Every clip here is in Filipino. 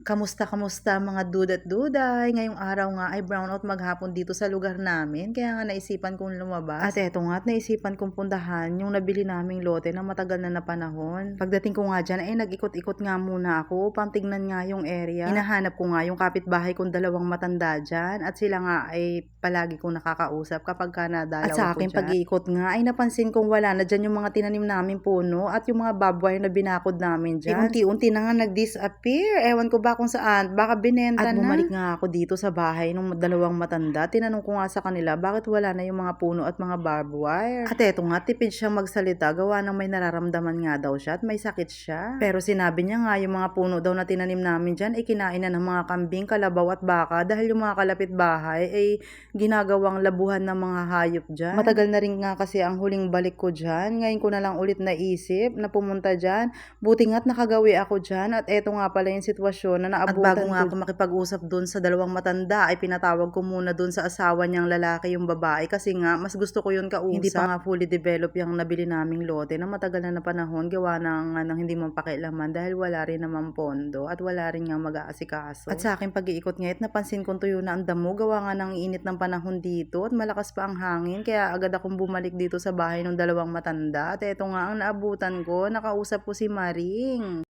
Kamusta, kamusta mga duda't duday? Ngayong araw nga ay brownout maghapon dito sa lugar namin, kaya nga naisipan kong lumabas. At eto nga, naisipan kong puntahan yung nabili naming lote na matagal na panahon. Pagdating ko nga dyan ay nag-ikot-ikot nga muna ako upang tignan nga yung area. Hinahanap ko nga yung kapitbahay kong dalawang matanda dyan at sila nga ay palagi kong nakakausap kapag ka nadalaw At sa ako aking dyan. pag-iikot nga ay napansin kong wala na dyan yung mga tinanim namin puno at yung mga barbed wire na binakod namin dyan. Unti-unti na nga nag-disappear. Ewan ko ba kung saan, baka binenta At na. bumalik nga ako dito sa bahay ng dalawang matanda. Tinanong ko nga sa kanila bakit wala na yung mga puno at mga barbed wire. At eto nga, tipid siyang magsalita gawa ng may nararamdaman nga daw siya at may sakit siya. Pero sinabi niya nga yung mga puno daw na tinanim namin dyan ay kinain na ng mga kambing, kalabaw at baka dahil yung mga kalapit bahay ay ginagawang labuhan ng mga hayop dyan. Matagal na rin nga kasi ang huling balik ko dyan. Ngayon ko na lang ulit naisip na pumunta dyan. Buti nga't nakagawi ako dyan at eto nga pala yung sitwasyon na naabutan ko. At bago nga ako makipag-usap dun sa dalawang matanda ay pinatawag ko muna dun sa asawa niyang lalaki yung babae kasi nga mas gusto ko yun kausap. Hindi pa nga fully develop yung nabili naming lote na matagal na panahon gawa ng hindi man pakialaman dahil wala rin naman pondo at wala rin nga mag-aasikaso. At sa aking pag-iikot ngayon napansin kong tuyo na ang damo gawa nga ng init ng panahon dito at malakas pa ang hangin kaya agad akong bumalik dito sa bahay ng dalawang matanda at eto nga ang naabutan ko, nakausap ko si Maring.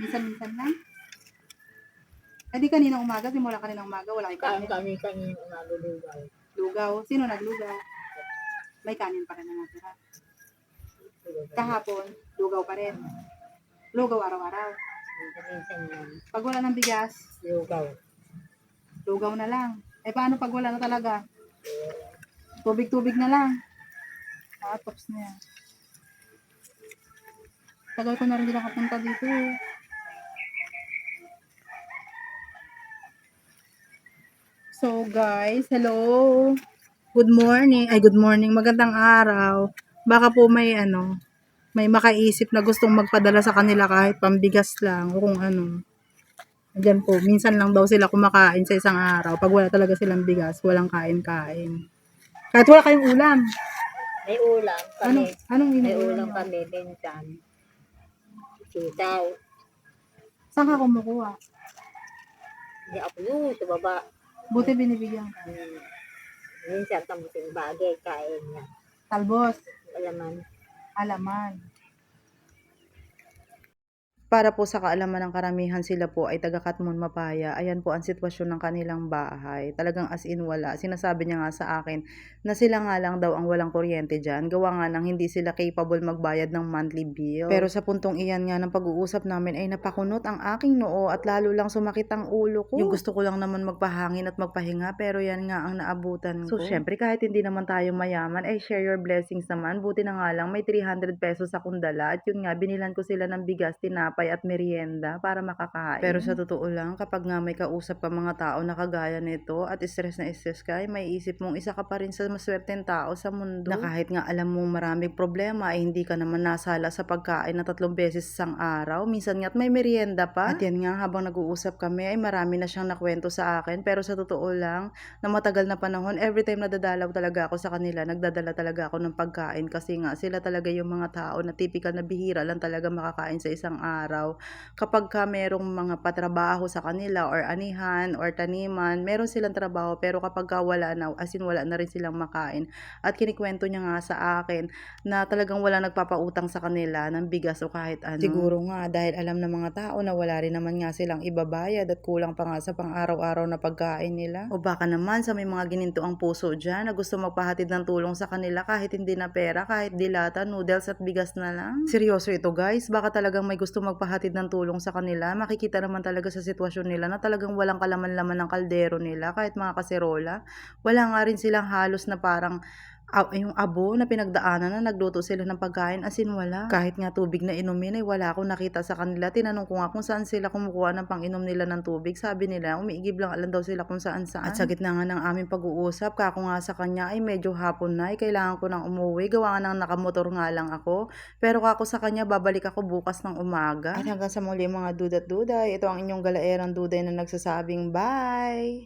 Minsan-minsan lang. Hindi kaninang umaga, simula kaninang umaga, wala kayong kanin. Kami umaga lugaw. Lugaw. Sino naglugaw? May kanin pa rin na natira. Kahapon, lugaw pa rin. Lugaw araw-araw. Minsan lang. Pag wala ng bigas, Lugaw. lugaw na lang. Eh paano pag wala na talaga? Tubig-tubig na lang. Tops na yan. Tagal ko na rin din nakapunta dito eh. So guys, hello. Good morning. Ay, good morning. Magandang araw. Baka po may may makaisip na gustong magpadala sa kanila kahit pambigas lang o kung ano. Diyan po, minsan lang daw sila kumakain sa isang araw. Pag wala talaga silang bigas, walang kain-kain. Kahit wala kayong ulam. May ulam kami. Anong May inuulam ulam nyo? kami, minsan. Sitaw. Saan ka kumukuha? Hindi ako yun, sa baba. Buti binibigyan ka. Minsan kamuting bagay, kain niya. Talbos, Alaman. alaman. Para po sa kaalaman ng karamihan sila po ay taga Katmon Mapaya. Ayan po ang sitwasyon ng kanilang bahay. Talagang as in wala. Sinasabi niya nga sa akin na sila nga lang daw ang walang kuryente dyan. Gawa nga ng hindi sila capable magbayad ng monthly bill. Pero sa puntong iyan nga ng pag-uusap namin ay napakunot ang aking noo at lalo lang sumakit ang ulo ko. Yung gusto ko lang naman magpahangin at magpahinga pero yan nga ang naabutan ko. So syempre kahit hindi naman tayo mayaman ay share your blessings naman. Buti na nga lang may 300 pesos akong dala at yun nga binilan ko sila ng bigas, tinapay at merienda para makakain. Pero sa totoo lang, kapag nga may kausap ka mga tao na kagaya nito at stress na stress ka, ay may isip mong isa ka pa rin sa maswerteng tao sa mundo. Na kahit nga alam mong maraming problema, ay hindi ka naman nasala sa pagkain na 3 beses isang araw. Minsan nga't may merienda pa. At yan nga, habang nag-uusap kami, ay marami na siyang nakwento sa akin. Pero sa totoo lang, na matagal na panahon, every time na dadalaw talaga ako sa kanila, nagdadala talaga ako ng pagkain kasi nga sila talaga yung mga tao na typical na bihira lang talaga makakain sa isang araw. Kapag ka merong mga patrabaho sa kanila or anihan or taniman, meron silang trabaho pero kapag ka wala na, as in wala na rin silang makain. At kinikwento niya nga sa akin na talagang wala nagpapautang sa kanila ng bigas o kahit ano. Siguro nga dahil alam ng mga tao na wala rin naman nga silang ibabayad at kulang pa nga sa pang-araw-araw na pagkain nila. O baka naman sa may mga gininto ang puso dyan na gusto magpahatid ng tulong sa kanila kahit hindi na pera, kahit dilata, noodles at bigas na lang. Seryoso ito guys, baka talagang may gusto magpahatid ng tulong sa kanila. Makikita naman talaga sa sitwasyon nila na talagang walang kalaman-laman ng kaldero nila, kahit mga kaserola. Wala nga rin silang halos na parang yung abo na pinagdaanan na nagluto sila ng pagkain, as in wala. Kahit nga tubig na inumin ay wala akong nakita sa kanila. Tinanong ko nga kung saan sila kumukuha ng pang-inom nila ng tubig. Sabi nila, umiigib lang alam daw sila kung saan saan. At sa gitna nga ng aming pag-uusap, kako nga sa kanya ay medyo hapon na, ay kailangan ko nang umuwi. Gawa nga ng nakamotor nga lang ako. Pero kako sa kanya, babalik ako bukas ng umaga. At hanggang sa muli mga dudat duday, ito ang inyong galaerang duday na nagsasabing bye!